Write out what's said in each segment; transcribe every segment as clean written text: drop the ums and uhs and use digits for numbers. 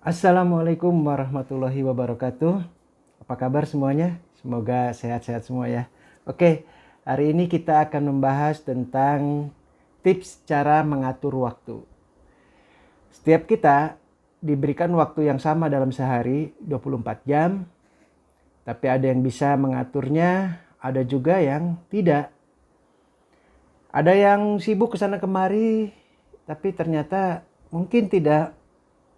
Assalamualaikum warahmatullahi wabarakatuh. Apa kabar semuanya? Semoga sehat-sehat semua ya. Oke, hari ini kita akan membahas tentang tips cara mengatur waktu. Setiap kita diberikan waktu yang sama dalam sehari, 24 jam. Tapi ada yang bisa mengaturnya, ada juga yang tidak. Ada yang sibuk ke sana kemari, tapi ternyata mungkin tidak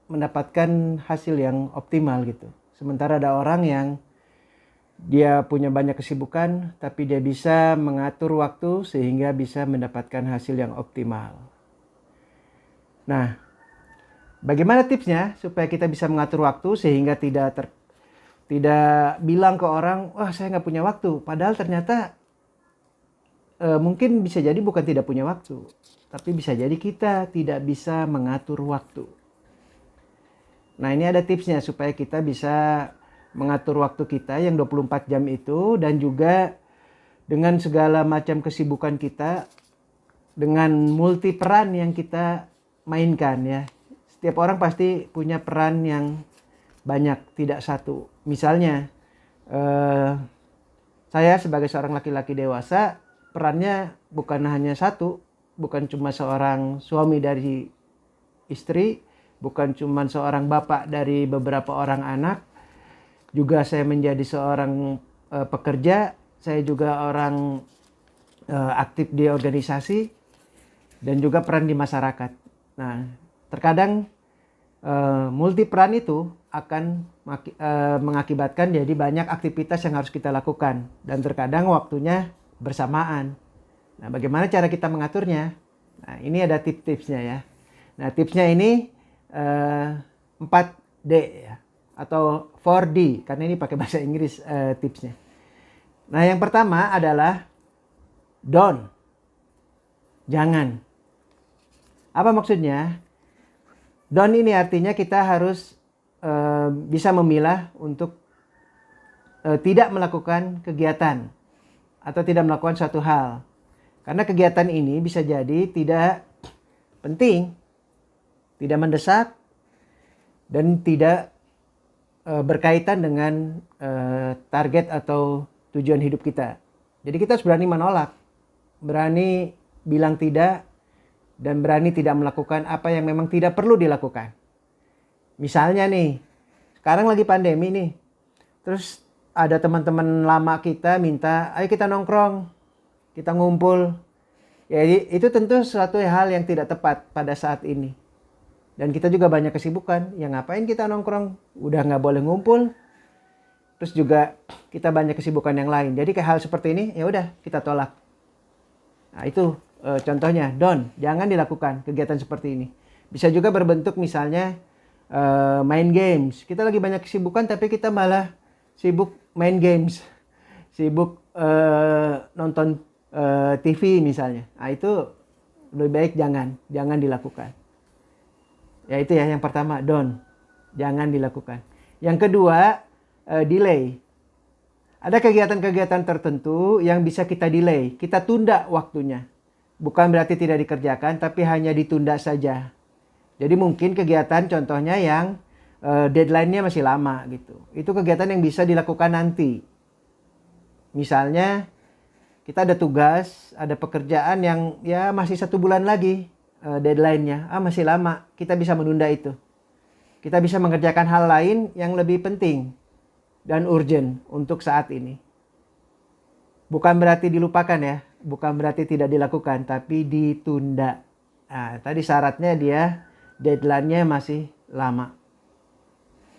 mendapatkan hasil yang optimal gitu. Sementara ada orang yang dia punya banyak kesibukan, tapi dia bisa mengatur waktu sehingga bisa mendapatkan hasil yang optimal. Nah, bagaimana tipsnya supaya kita bisa mengatur waktu sehingga tidak bilang ke orang, wah saya nggak punya waktu. Padahal ternyata mungkin bisa jadi bukan tidak punya waktu, tapi bisa jadi kita tidak bisa mengatur waktu. Nah, ini ada tipsnya supaya kita bisa mengatur waktu kita yang 24 jam itu, dan juga dengan segala macam kesibukan kita, dengan multi peran yang kita mainkan ya. Setiap orang pasti punya peran yang banyak, tidak satu. Misalnya saya sebagai seorang laki-laki dewasa, perannya bukan hanya satu, bukan cuma seorang suami dari istri, bukan cuma seorang bapak dari beberapa orang anak, juga saya menjadi seorang pekerja, saya juga orang aktif di organisasi, dan juga peran di masyarakat. Nah, terkadang multi peran itu akan mengakibatkan jadi banyak aktivitas yang harus kita lakukan, dan terkadang waktunya bersamaan. Nah, bagaimana cara kita mengaturnya? Nah, ini ada tips-tipsnya ya. Nah, tipsnya ini 4D ya, atau 4D, karena ini pakai bahasa Inggris tipsnya. Nah, yang pertama adalah don't, jangan. Apa maksudnya? Don't ini artinya kita harus bisa memilah untuk tidak melakukan kegiatan atau tidak melakukan suatu hal. Karena kegiatan ini bisa jadi tidak penting, tidak mendesak, dan tidak berkaitan dengan target atau tujuan hidup kita. Jadi kita harus berani menolak, berani bilang tidak, dan berani tidak melakukan apa yang memang tidak perlu dilakukan. Misalnya nih, sekarang lagi pandemi nih, terus ada teman-teman lama kita minta, ayo kita nongkrong, kita ngumpul. Ya, itu tentu suatu hal yang tidak tepat pada saat ini. Dan kita juga banyak kesibukan, ya ngapain kita nongkrong, udah nggak boleh ngumpul, terus juga kita banyak kesibukan yang lain. Jadi kayak hal seperti ini, ya udah kita tolak. Nah, itu contohnya, jangan dilakukan kegiatan seperti ini. Bisa juga berbentuk misalnya main games. Kita lagi banyak kesibukan, tapi kita malah sibuk main games, sibuk nonton TV misalnya. Nah, itu lebih baik jangan dilakukan. Ya, itu ya yang pertama, jangan dilakukan. Yang kedua, delay. Ada kegiatan-kegiatan tertentu yang bisa kita delay, kita tunda waktunya. Bukan berarti tidak dikerjakan, tapi hanya ditunda saja. Jadi mungkin kegiatan contohnya yang deadline-nya masih lama gitu. Itu kegiatan yang bisa dilakukan nanti. Misalnya kita ada tugas, ada pekerjaan yang ya masih 1 bulan lagi deadline-nya. Masih lama, kita bisa menunda itu. Kita bisa mengerjakan hal lain yang lebih penting dan urgent untuk saat ini. Bukan berarti dilupakan ya, bukan berarti tidak dilakukan, tapi ditunda. Nah, tadi syaratnya dia deadline-nya masih lama.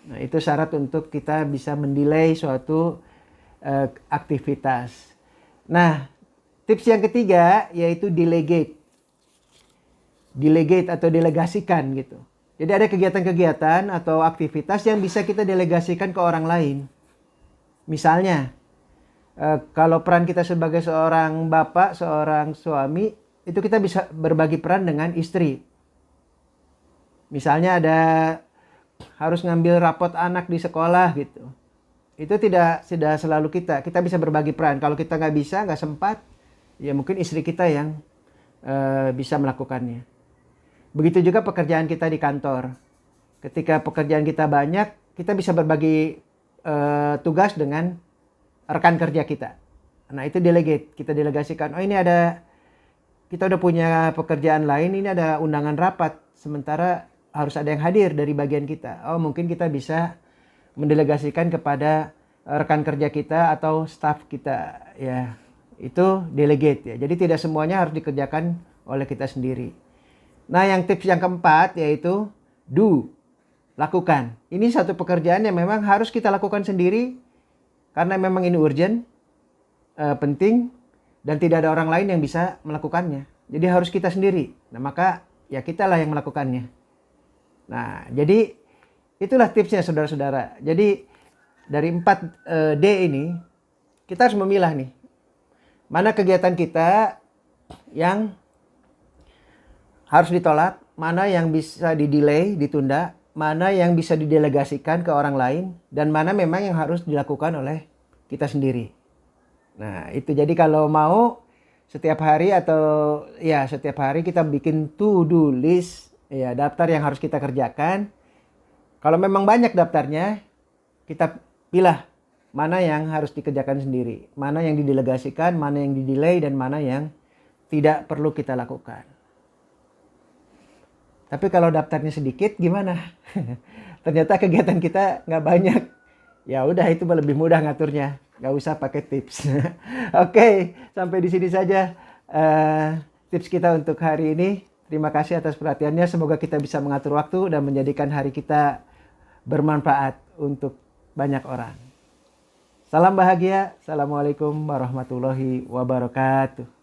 Nah, itu syarat untuk kita bisa mendelay suatu aktivitas. Nah, tips yang ketiga yaitu delegate. Delegate atau delegasikan gitu. Jadi ada kegiatan-kegiatan atau aktivitas yang bisa kita delegasikan ke orang lain. Misalnya, kalau peran kita sebagai seorang bapak, seorang suami, itu kita bisa berbagi peran dengan istri. Misalnya ada harus ngambil rapot anak di sekolah gitu. Itu tidak selalu kita bisa berbagi peran. Kalau kita nggak bisa, nggak sempat, ya mungkin istri kita yang bisa melakukannya. Begitu juga pekerjaan kita di kantor. Ketika pekerjaan kita banyak, kita bisa berbagi tugas dengan rekan kerja kita. Nah, itu delegate. Kita delegasikan. Oh, ini kita udah punya pekerjaan lain, ini ada undangan rapat. Sementara harus ada yang hadir dari bagian kita. Oh, mungkin kita bisa mendelegasikan kepada rekan kerja kita atau staff kita. Ya, itu delegate ya. Jadi tidak semuanya harus dikerjakan oleh kita sendiri. Nah, yang tips yang keempat yaitu do. Lakukan. Ini satu pekerjaan yang memang harus kita lakukan sendiri karena memang ini urgent, penting, dan tidak ada orang lain yang bisa melakukannya. Jadi harus kita sendiri. Nah, maka ya kitalah yang melakukannya. Nah, jadi itulah tipsnya saudara-saudara. Jadi dari 4D ini kita harus memilah nih. Mana kegiatan kita yang harus ditolak, mana yang bisa di-delay, ditunda, mana yang bisa didelegasikan ke orang lain, dan mana memang yang harus dilakukan oleh kita sendiri. Nah, itu jadi kalau mau setiap hari kita bikin to-do list, ya, daftar yang harus kita kerjakan. Kalau memang banyak daftarnya, kita pilih mana yang harus dikerjakan sendiri, mana yang didelegasikan, mana yang di-delay, dan mana yang tidak perlu kita lakukan. Tapi kalau daftarnya sedikit gimana? Ternyata kegiatan kita nggak banyak. Ya udah, itu lebih mudah ngaturnya. Nggak usah pakai tips. Oke, sampai di sini saja tips kita untuk hari ini. Terima kasih atas perhatiannya. Semoga kita bisa mengatur waktu dan menjadikan hari kita bermanfaat untuk banyak orang. Salam bahagia. Assalamualaikum warahmatullahi wabarakatuh.